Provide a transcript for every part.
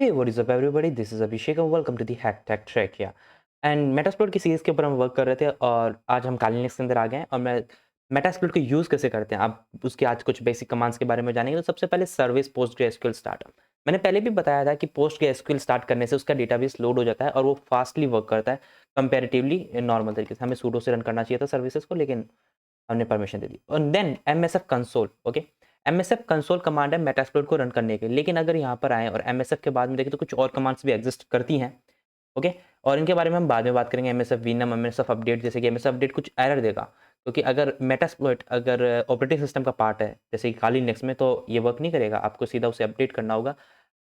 Hey, what is up everybody? This is Abhishek and welcome to the Hack Tech Track या and Metasploit की series के ऊपर हम work कर रहे थे और आज हम काली लिनक्स के अंदर आ गए हैं और मैं मेटास्प्लॉइट को यूज़ कैसे करते हैं आप उसके आज कुछ बेसिक कमांड्स के बारे में जानेंगे। तो सबसे पहले सर्विस पोस्टग्रेसक्यूएल स्टार्ट। मैंने पहले भी बताया था कि पोस्टग्रेसक्यूएल स्टार्ट करने से उसका डेटाबेस लोड हो जाता है और वो फास्टली वर्क करता है कंपैरेटिवली नॉर्मल तरीके से। हमें सूडो से रन करना चाहिए था सर्विसेज को, लेकिन हमने परमिशन दे दी। और then MSF console, okay. MSF console command है मेटास्प्लॉइट को रन करने के लिए, लेकिन अगर यहाँ पर आए और एमएसएफ के बाद में देखें तो कुछ और कमांड्स भी एग्जिस्ट करती हैं, ओके। और इनके बारे में हम बाद में बात करेंगे। एमएसएफ वीनम, एमएसएफ अपडेट, जैसे कि एमएसएफ अपडेट कुछ एरर देगा क्योंकि अगर मेटास्प्लॉइट अगर ऑपरेटिंग सिस्टम का पार्ट है जैसे कि काली लिनक्स में, तो ये वर्क नहीं करेगा। आपको सीधा उसे अपडेट करना होगा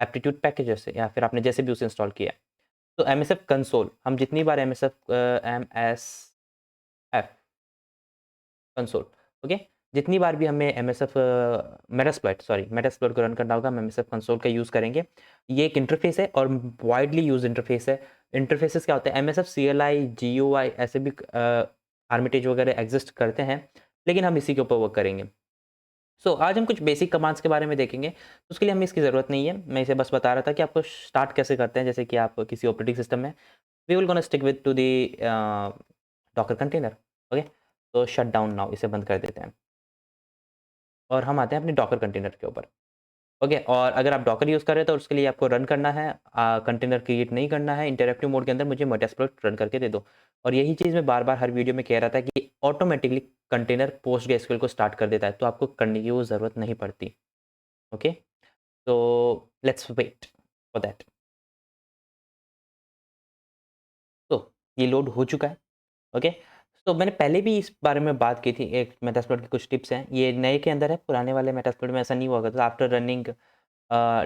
एप्टीट्यूड पैकेज से, या फिर आपने जैसे भी उसे इंस्टॉल किया है। तो एमएसएफ कंसोल हम जितनी बार एमएसएफ कंसोल, ओके। जितनी बार भी हमें एमएसएफ मेटास्प्लॉइट को रन करना होगा, हम एमएसएफ कंसोल का यूज़ करेंगे। ये एक इंटरफेस है और वाइडली यूज्ड इंटरफेस है। इंटरफेसेस क्या होते हैं? एमएसएफ सीएलआई, जीयूआई ऐसे भी आर्मिटेज वगैरह एग्जिस्ट करते हैं, लेकिन हम इसी के ऊपर वर्क करेंगे। आज हम कुछ बेसिक कमांड्स के बारे में देखेंगे। तो उसके लिए हमें इसकी ज़रूरत नहीं है। मैं इसे बस बता रहा था कि आपको स्टार्ट कैसे करते हैं। जैसे कि आप किसी ऑपरेटिंग सिस्टम में, we will gonna stick with to the Docker container, okay. तो शट डाउन नाउ, इसे बंद कर देते हैं और हम आते हैं अपने डॉकर कंटेनर के ऊपर, ओके। और अगर आप डॉकर यूज़ कर रहे हैं तो उसके लिए आपको रन करना है, कंटेनर क्रिएट नहीं करना है। इंटरैक्टिव मोड के अंदर मुझे मेटास्प्लॉइट रन करके दे दो। और यही चीज़ मैं बार-बार हर वीडियो में कह रहा था कि ऑटोमैटिकली कंटेनर पोस्टग्रेसक्यूएल को स्टार्ट कर देता है, तो आपको करने की वो ज़रूरत नहीं पड़ती, ओके। तो लेट्स वेट फॉर दैट। तो ये लोड हो चुका है, ओके। तो मैंने पहले भी इस बारे में बात की थी। एक मेटास्प्लॉइट की कुछ टिप्स हैं, ये नए के अंदर है, पुराने वाले मेटास्प्लॉइट में ऐसा नहीं हुआ करता। After running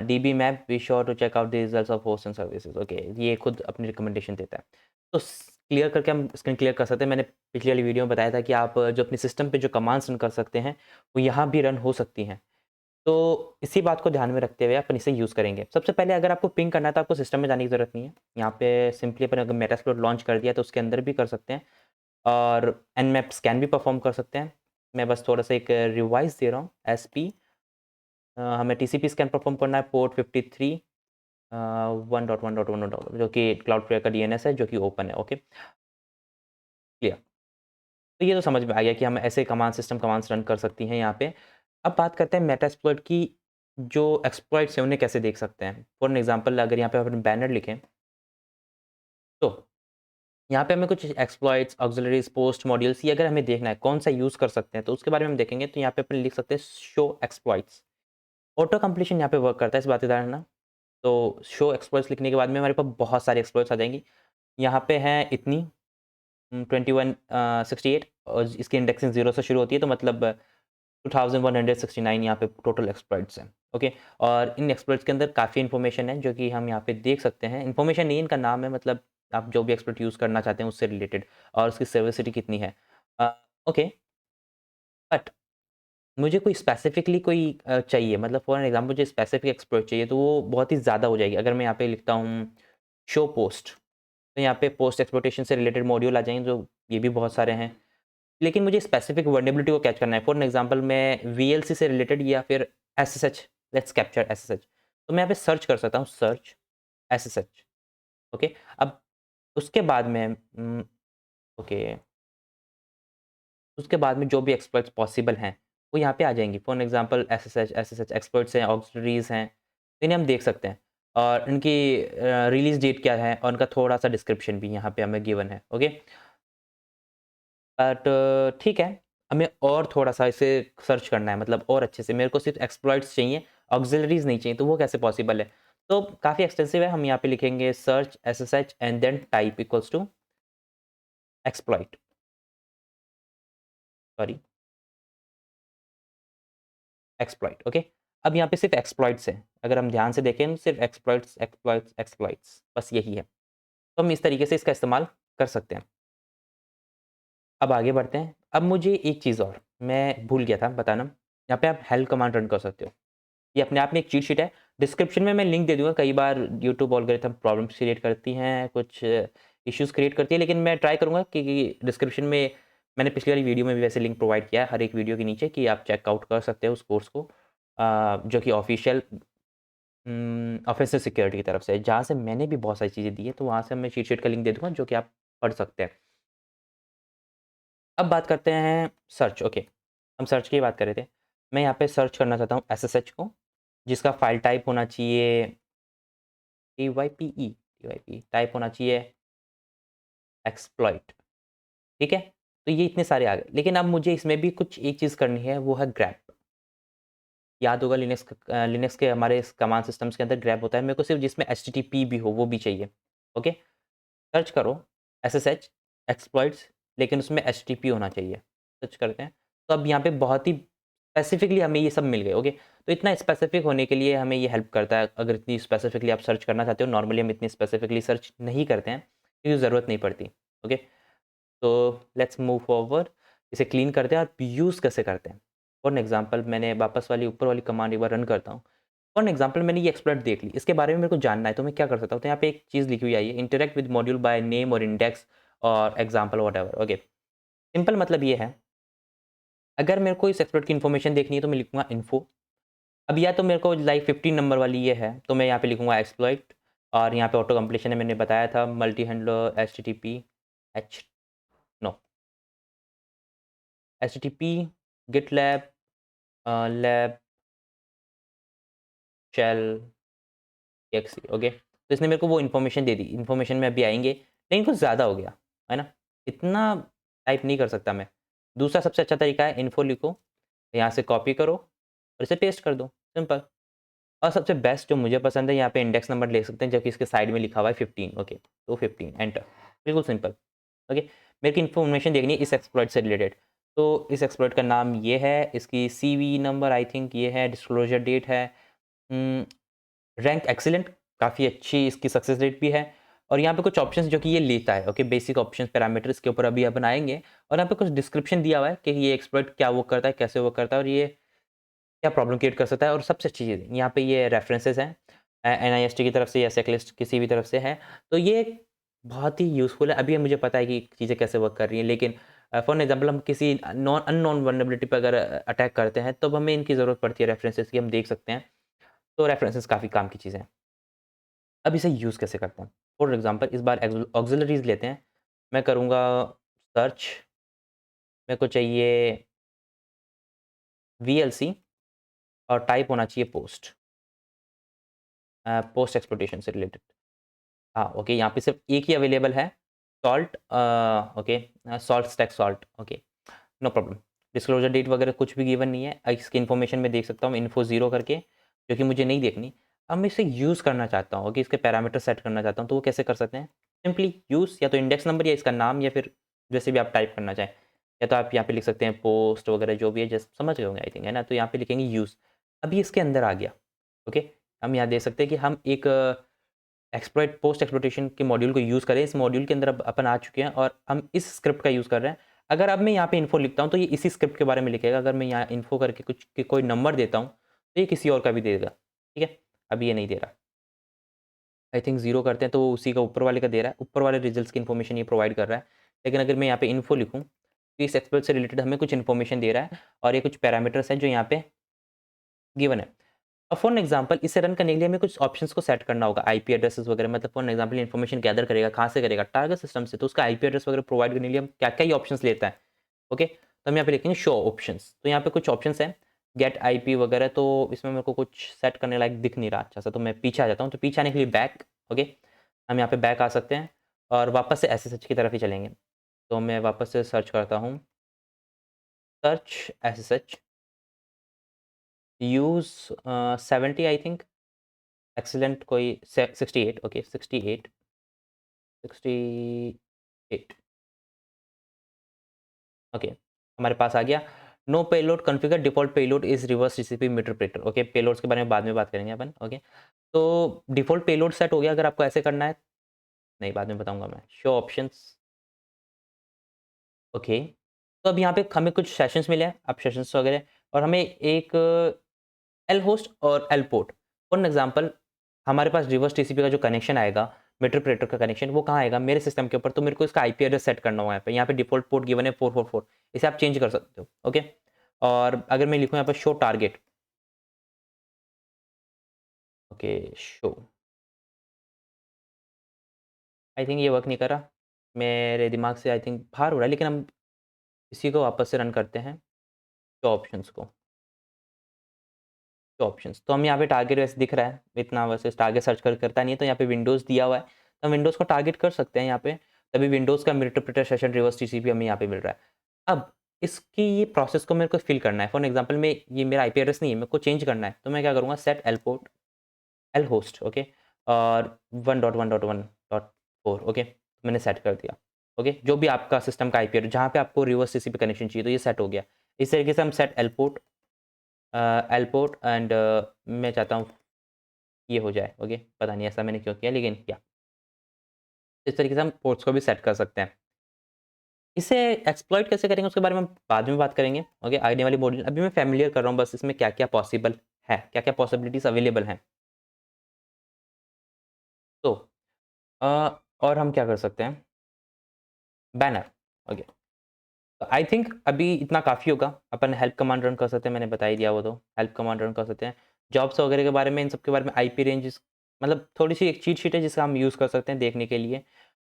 DB map be sure to check out the results of host and services, okay. ये खुद अपनी रिकमेंडेशन देता है। तो क्लियर करके हम स्क्रीन क्लियर कर सकते हैं। मैंने पिछली वाली वीडियो में बताया था कि आप जो अपने सिस्टम पे जो कमांड्स रन कर सकते हैं वो यहाँ भी रन हो सकती हैं। तो इसी बात को ध्यान में रखते हुए अपन इसे यूज़ करेंगे। सबसे पहले अगर आपको पिंग करना है तो आपको सिस्टम में जाने की ज़रूरत नहीं है। यहाँ पे सिंपली अपन अगर मेटास्प्लॉइट लॉन्च कर दिया तो उसके अंदर भी कर सकते हैं और nmap स्कैन भी परफॉर्म कर सकते हैं। मैं बस थोड़ा-सा एक रिवाइज़ दे रहा हूँ। एसपी हमें टीसीपी स्कैन परफॉर्म करना है पोर्ट 53 1.1.1 जो कि क्लाउडफ्लेयर का डीएनएस है, जो कि ओपन है, ओके, क्लियर। तो ये तो समझ में आ गया कि हम ऐसे कमांड सिस्टम कमांड्स रन कर सकती हैं यहाँ पे। अब बात करते हैं मेटास्प्लॉइट की जो एक्सप्लॉइट्स हैं उन्हें कैसे देख सकते हैं। फॉर एन एग्ज़ाम्पल अगर यहाँ पे अपन बैनर लिखें, तो यहाँ पे हमें कुछ एक्सप्लॉइट्स, ऑक्सिलरीज़, पोस्ट मॉड्यूल्स, ये अगर हमें देखना है कौन-सा यूज़ कर सकते हैं, तो उसके बारे में हम देखेंगे। तो यहाँ पे अपन लिख सकते हैं शो एक्सप्लॉइट्स। ऑटो कंप्लीशन यहाँ पे वर्क करता है, इस बात का ध्यान रखना। तो शो एक्सप्लॉइट्स लिखने के बाद में हमारे पास बहुत सारी एक्सप्लॉइट्स आ जाएँगी। यहाँ पे हैं इतनी 21 68 और इसकी इंडेक्सिंग 0 से शुरू होती है, तो मतलब 2169 यहाँ पे टोटल एक्सप्लॉइट्स हैं, ओके। और इन एक्सप्लॉइट्स के अंदर काफ़ी इन्फॉर्मेशन है जो कि हम यहाँ पे देख सकते हैं। इन्फॉर्मेशन नहीं, इनका नाम है, मतलब आप जो भी एक्सप्लॉइट यूज़ करना चाहते हैं उससे रिलेटेड और उसकी सर्विसिटी कितनी है। ओके, बट मुझे कोई स्पेसिफिकली कोई चाहिए, मतलब फॉर एन एग्ज़ाम्पल मुझे स्पेसिफिक एक्सप्लॉइट चाहिए तो वो बहुत ही ज़्यादा हो जाएगी। अगर मैं यहाँ पे लिखता हूँ शो पोस्ट, तो यहाँ पे पोस्ट एक्सप्लॉइटेशन से रिलेटेड मॉड्यूल आ जाएँगे, जो ये भी बहुत सारे हैं। लेकिन मुझे स्पेसिफिक वल्नरेबिलिटी को कैच करना है। फॉर एन एग्ज़ाम्पल मैं वीएलसी से रिलेटेड या फिर एसएसएच, लेट्स कैप्चर एसएसएच। तो मैं यहाँ पे सर्च कर सकता हूँ, सर्च एसएसएच, ओके। अब उसके बाद में ओके, उसके बाद में जो भी एक्सप्लॉइट्स पॉसिबल हैं, वो यहाँ पे आ जाएँगी। For an example SSH experts हैं, ऑक्सिलरीज़ हैं, इन्हें हम देख सकते हैं और इनकी रिलीज़ डेट क्या है और उनका थोड़ा-सा डिस्क्रिप्शन भी यहाँ पे हमें गिवन है, ओके। बट ठीक है, हमें और थोड़ा-सा इसे सर्च करना है, मतलब और अच्छे से। मेरे को सिर्फ़ एक्सप्लॉइट्स चाहिए, ऑक्सिलरीज़ नहीं चाहिए, तो वो कैसे पॉसिबल है? तो काफ़ी एक्सटेंसिव है। हम यहाँ पे लिखेंगे search SSH and then type equals to exploit, sorry, exploit, okay. अब यहाँ पे सिर्फ़ एक्सप्लॉइट्स हैं। अगर हम ध्यान से देखें, सिर्फ़ एक्सप्लॉइट्स, एक्सप्लॉइट्स, एक्सप्लॉइट्स, बस यही है। तो हम इस तरीके से इसका इस्तेमाल कर सकते हैं। अब आगे बढ़ते हैं। अब मुझे एक चीज़ और मैं भूल गया था बताना, यहाँ पे आप हेल्प कमांड रन कर सकते हो। ये अपने आप में एक चीट शीट है। डिस्क्रिप्शन में मैं लिंक दे दूँगा। कई बार यूट्यूब एल्गोरिथम प्रॉब्लम्स क्रिएट करती हैं, कुछ इश्यूज़ क्रिएट करती है, लेकिन मैं ट्राई करूँगा कि डिस्क्रिप्शन में मैंने पिछली वाली वीडियो में भी वैसे लिंक प्रोवाइड किया है हर एक वीडियो के नीचे कि आप चेकआउट कर सकते हो उस कोर्स को, जो कि ऑफ़िशियल ऑफेंसिव सिक्योरिटी की तरफ से, जहाँ से मैंने भी बहुत सारी चीज़ें दी है, तो वहाँ से मैं चीट शीट का लिंक दे दूँगा जो कि आप पढ़ सकते हैं। अब बात करते हैं सर्च, ओके। हम सर्च की बात कर रहे थे। मैं यहाँ पे सर्च करना चाहता हूँ एसएसएच को, जिसका फाइल टाइप होना चाहिए टीवाईपीई टाइप होना चाहिए एक्सप्लॉइट, ठीक है? तो ये इतने सारे आ गए, लेकिन अब मुझे इसमें भी कुछ एक चीज़ करनी है, वो है ग्रेप। याद होगा लिनक्स के हमारे कमांड सिस्टम्स के अंदर ग्रेप होता है, मेरे को सिर्फ़ जिसमें एचटीटीपी भी हो, वो भी चाहिए, ओके? सर्च करो एसएसएच एक्सप्लॉइट्स, लेकिन उसमें एचटीटीपी होना चाहिए। सर्च करते हैं, तो अब यहाँ पे बहुत ही स्पेसिफिकली हमें ये सब मिल गए, ओके? तो इतना स्पेसिफिक होने के लिए हमें ये हेल्प करता है, अगर इतनी स्पेसिफिकली आप सर्च करना चाहते हो। नॉर्मली हम इतनी स्पेसिफिकली सर्च नहीं करते हैं, क्योंकि ज़रूरत नहीं पड़ती, ओके? तो लेट्स मूव फॉरवर्ड, इसे क्लीन करते हैं और यूज़ कैसे करते हैं। फॉर एन एग्जांपल मैंने वापस वाली ऊपर वाली कमांड एक बार रन करता हूँ। फॉर एन एग्जांपल मैंने ये एक्सप्लॉइट देख ली, इसके बारे में मेरे को जानना है, तो मैं क्या कर सकता हूँ? तो यहाँ पे एक चीज़ लिखी हुई आई है, interact with module by name और इंडेक्स और एग्जांपल व्हाटएवर, ओके। सिंपल मतलब ये है, अगर मेरे को इस एक्सप्लॉइट की इन्फॉर्मेशन देखनी है तो मैं लिखूँगा इन्फो। अब या तो मेरे को लाइक 15 नंबर वाली ये है, तो मैं यहाँ पे लिखूँगा एक्सप्लॉइट, और यहाँ पे ऑटो कंप्लीशन है, मैंने बताया था multi handler HTTP H no HTTP GitLab lab shell exec, okay. तो इसने मेरे को वो इन्फॉर्मेशन दे दी, इन्फॉर्मेशन में अभी आएँगे, लेकिन कुछ ज़्यादा हो गया, है ना? इतना टाइप नहीं कर सकता मैं। दूसरा सबसे अच्छा तरीका है इन्फो लिखो, यहाँ से कॉपी करो और इसे पेस्ट कर दो, सिंपल। और सबसे बेस्ट जो मुझे पसंद है, यहाँ पे इंडेक्स नंबर ले सकते हैं, जबकि इसके साइड में लिखा हुआ है 15, ओके। तो 15 एंटर, बिल्कुल सिंपल, ओके। मेरे को इन्फॉर्मेशन देखनी है इस एक्सप्लॉइट से रिलेटेड, तो इस एक्सप्लॉइट का नाम ये है, इसकी सीवी नंबर आई थिंक ये है, डिस्क्लोज़र डेट है, उम रैंक एक्सीलेंट, काफ़ी अच्छी इसकी सक्सेस रेट भी है। और यहाँ पे कुछ ऑप्शंस जो कि ये लेता है, ओके, बेसिक ऑप्शंस पैरामीटर्स के ऊपर अभी अपन आएँगे, और यहाँ पे कुछ डिस्क्रिप्शन दिया हुआ है कि ये एक्सप्लॉइट क्या वो करता है, कैसे वो करता है और ये क्या प्रॉब्लम क्रिएट कर सकता है। और सबसे अच्छी चीज़ यहाँ पे ये रेफरेंसेस हैं, एनआईएसटी की तरफ से या सेकलिस्ट किसी भी तरफ से है, तो ये बहुत ही यूज़फुल है। अभी मुझे पता है कि चीज़ें कैसे वर्क कर रही हैं, लेकिन फॉर एग्ज़ाम्पल हम किसी अननोन वल्नरेबिलिटी पे अगर अटैक करते हैं, तब हमें इनकी ज़रूरत पड़ती है रेफरेंसेस की, हम देख सकते हैं। तो रेफरेंसेस काफ़ी काम की चीज़ें हैं। अब इसे यूज़ कैसे करते हैं? फॉर एग्ज़ाम्पल इस बार ऑक्सिलरीज़ लेते हैं। मैं करूँगा सर्च, मेरे को चाहिए वीएलसी और टाइप होना चाहिए पोस्ट, पोस्ट एक्सप्लॉइटेशन से रिलेटेड। हाँ, ओके, यहाँ पे सिर्फ़ एक ही अवेलेबल है, salt, okay, salt stack salt, okay, no problem. Disclosure date वगैरह कुछ भी गिवन नहीं है। इसकी इन्फॉर्मेशन मैं देख सकता हूँ इन्फो 0 करके, जो कि मुझे नहीं देखनी। अब मैं इसे यूज़ करना चाहता हूँ, ओके, इसके पैरामीटर सेट करना चाहता हूँ, तो वो कैसे कर सकते हैं? सिंपली यूज़ या तो इंडेक्स नंबर या इसका नाम, या फिर जैसे भी आप टाइप करना चाहें। या तो आप यहाँ पे लिख सकते हैं पोस्ट वगैरह जो भी है, जस्ट समझ गए होंगे आई थिंक, है ना? तो यहाँ पे लिखेंगे यूज़। अब ये इसके अंदर आ गया, ओके। हम यहाँ देख सकते हैं कि हम एक एक्सप्लॉइट पोस्ट एक्सप्लॉइटेशन के मॉड्यूल को यूज़ करें। इस मॉड्यूल के अंदर अब अपन आ चुके हैं और हम इस स्क्रिप्ट का यूज़ कर रहे हैं। अगर अब मैं यहाँ पे इन्फो लिखता हूँ, तो ये इसी स्क्रिप्ट के बारे में लिखेगा। अगर मैं यहाँ इन्फो करके कोई नंबर देता हूँ, तो ये किसी और का भी देगा, ठीक है? अभी ये नहीं दे रहा। आई थिंक 0 करते हैं तो वो उसी का ऊपर वाले का दे रहा है। ऊपर वाले रिजल्ट्स की इन्फॉर्मेशन ये प्रोवाइड कर रहा है। लेकिन अगर मैं यहाँ पे इन्फो लिखूँ, तो इस एक्सप्लॉइट से रिलेटेड हमें कुछ इन्फॉर्मेशन दे रहा है, और ये कुछ पैरामीटर्स हैं जो यहाँ पे गिवन है। अब फॉर एन एग्जांपल इसे रन करने के लिए हमें कुछ ऑप्शंस को सेट करना होगा, आईपी एड्रेसेस वगैरह। मतलब for an example information gather करेगा, कहाँ से करेगा? टारगेट सिस्टम से। तो उसका आईपी एड्रेस वगैरह प्रोवाइड करने के लिए हम क्या-क्या ये ऑप्शंस लेता है, ओके? तो हम यहाँ पे लिखेंगे शो ऑप्शंस। तो यहाँ पे कुछ ऑप्शंस हैं, गेट आईपी वगैरह, तो इसमें मेरे को कुछ सेट करने लायक दिख नहीं रहा अच्छा-सा, तो मैं पीछे आ जाता हूँ। तो पीछे आने के लिए बैक, ओके? हम यहाँ पे बैक आ सकते हैं और वापस से एसएसएच की तरफ ही चलेंगे। तो मैं वापस से सर्च करता हूँ, search SSH, use 70 I think, excellent कोई से 68, ओके, 68, 68, ओके, हमारे पास आ गया। No payload configure default payload is reverse TCP interpreter, okay, payloads के बारे में बाद में बात करेंगे अपन, ओके। तो डिफ़ॉल्ट पेलोड सेट हो गया, अगर आपको ऐसे करना है, नहीं, बाद में बताऊँगा मैं। Show options, okay. तो अब यहाँ पे हमें कुछ सेशंस मिले हैं, अब सेशंस वगैरह, और हमें एक एल होस्ट और L port. For an example हमारे पास रिवर्स टीसीपी का जो कनेक्शन आएगा, मीटरप्रेटर का कनेक्शन, वो कहाँ आएगा? मेरे सिस्टम के ऊपर। तो मेरे को इसका आईपी एड्रेस सेट करना होगा यहाँ पे। यहाँ पे डिफ़ॉल्ट पोर्ट गिवन है 444, इसे आप चेंज कर सकते हो, ओके। और अगर मैं लिखूँ यहाँ पे show target, okay, show. I think ये वर्क नहीं कर रहा। मेरे दिमाग से आई थिंक बाहर हो रहा है, लेकिन हम इसी को वापस से रन करते हैं, शो ऑप्शंस को। शो ऑप्शंस, तो हम यहाँ पे टारगेट वैसे दिख रहा है, इतना वैसे टारगेट सर्च करता नहीं है, तो यहाँ पे विंडोज़ दिया हुआ है, तो हम विंडोज़ को टारगेट कर सकते हैं यहाँ पे, तभी विंडोज़ का इंटरप्रेटर सेशन रिवर्स टीसीपी हमें यहाँ पे मिल रहा है। अब इसकी ये प्रोसेस को मेरे को फिल करना है, फॉर एग्जांपल में ये मेरा आईपी एड्रेस नहीं है, मेरे को चेंज करना है, तो मैं क्या करूँगा, set L port L host, okay, और 1.1.1.4, ओके, मैंने सेट कर दिया। ओके, जो भी आपका सिस्टम का आईपी एड्रेस जहाँ पे आपको रिवर्स टीसीपी कनेक्शन चाहिए, तो ये सेट हो गया। इस तरीके से हम सेट एल पोर्ट एंड मैं चाहता हूँ ये हो जाए, ओके, पता नहीं ऐसा मैंने क्यों किया, लेकिन या इस तरीके से हम पोर्ट्स को भी सेट कर सकते हैं। इसे एक्सप्लॉइट कैसे करेंगे उसके बारे में हम बाद में बात करेंगे, ओके, आने वाली मॉड्यूल। अभी मैं फ़ैमिलियर कर रहा हूँ बस इसमें क्या-क्या पॉसिबल है, क्या-क्या पॉसिबिलिटीज़ अवेलेबल हैं। तो अ, और हम क्या कर सकते हैं, बैनर, ओके। तो आई थिंक अभी इतना काफ़ी होगा, अपन हेल्प कमांड रन कर सकते हैं, मैंने बता ही दिया वो तो, हेल्प कमांड रन कर सकते हैं। जॉब्स वगैरह के बारे में, इन सब के बारे में आईपी रेंजेस, मतलब थोड़ी-सी एक चीट शीट है जिसका हम यूज़ कर सकते हैं देखने के लिए।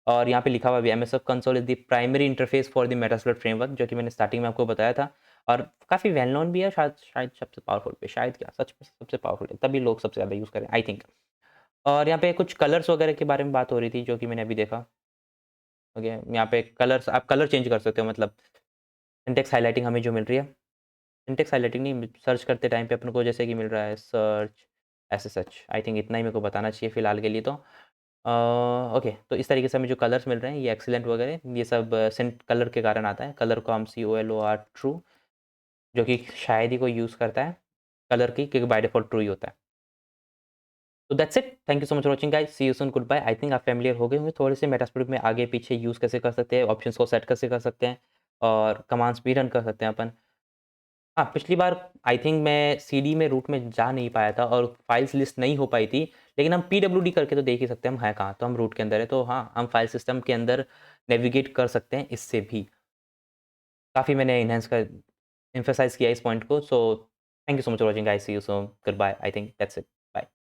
और यहाँ पे लिखा हुआ भी MSF console is the primary interface for the Metasploit framework, जो कि मैंने स्टार्टिंग में आपको बताया था, और काफ़ी वेल नोन भी है, शायद शायद सबसे पावरफुल भी, शायद क्या सच में सबसे पावरफुल है, तभी लोग सबसे ज़्यादा यूज़ करें आई थिंक। और यहाँ पे कुछ कलर्स वगैरह के बारे में बात हो रही थी, जो कि मैंने अभी देखा। ओके, यहाँ पे कलर्स, आप कलर चेंज कर सकते हो, मतलब सिंटेक्स हाइलाइटिंग हमें जो मिल रही है, सिंटेक्स हाइलाइटिंग नहीं, सर्च करते टाइम पे अपन को जैसे कि मिल रहा है सर्च ऐसे सच, आई थिंक इतना ही मेरे को बताना चाहिए फिलहाल के लिए तो। ओके, तो इस तरीके से हमें जो कलर्स मिल रहे हैं, ये एक्सीलेंट वगैरह, ये सब सेंट कलर के कारण आता है। कलर को हम COLOR ट्रू, जो कि शायद ही कोई यूज़ करता है कलर की, क्योंकि बाय डिफ़ॉल्ट ट्रू ही होता है। तो that's it, thank you so much for watching guys, see you soon, good bye. I think आप फ़ैमिलियर हो गए होंगे थोड़े से मेटास्प्लॉइट में आगे पीछे यूज़ कैसे कर सकते हैं, ऑप्शंस को सेट कैसे कर सकते हैं, और कमांड्स भी रन कर सकते हैं अपन। हाँ, पिछली बार आई थिंक मैं सीडी में रूट में जा नहीं पाया था और फाइल्स लिस्ट नहीं हो पाई थी, लेकिन हम पीडब्ल्यूडी करके तो देख ही सकते हैं हम हैं कहाँ, तो हम रूट के अंदर है, तो हाँ, हम फाइल सिस्टम के अंदर नेविगेट कर सकते हैं इससे भी। काफ़ी मैंने एनहांस कर एम्फसाइज़ किया इस पॉइंट को, so thank you so much for watching guys, see you soon, good bye, I think that's it, bye.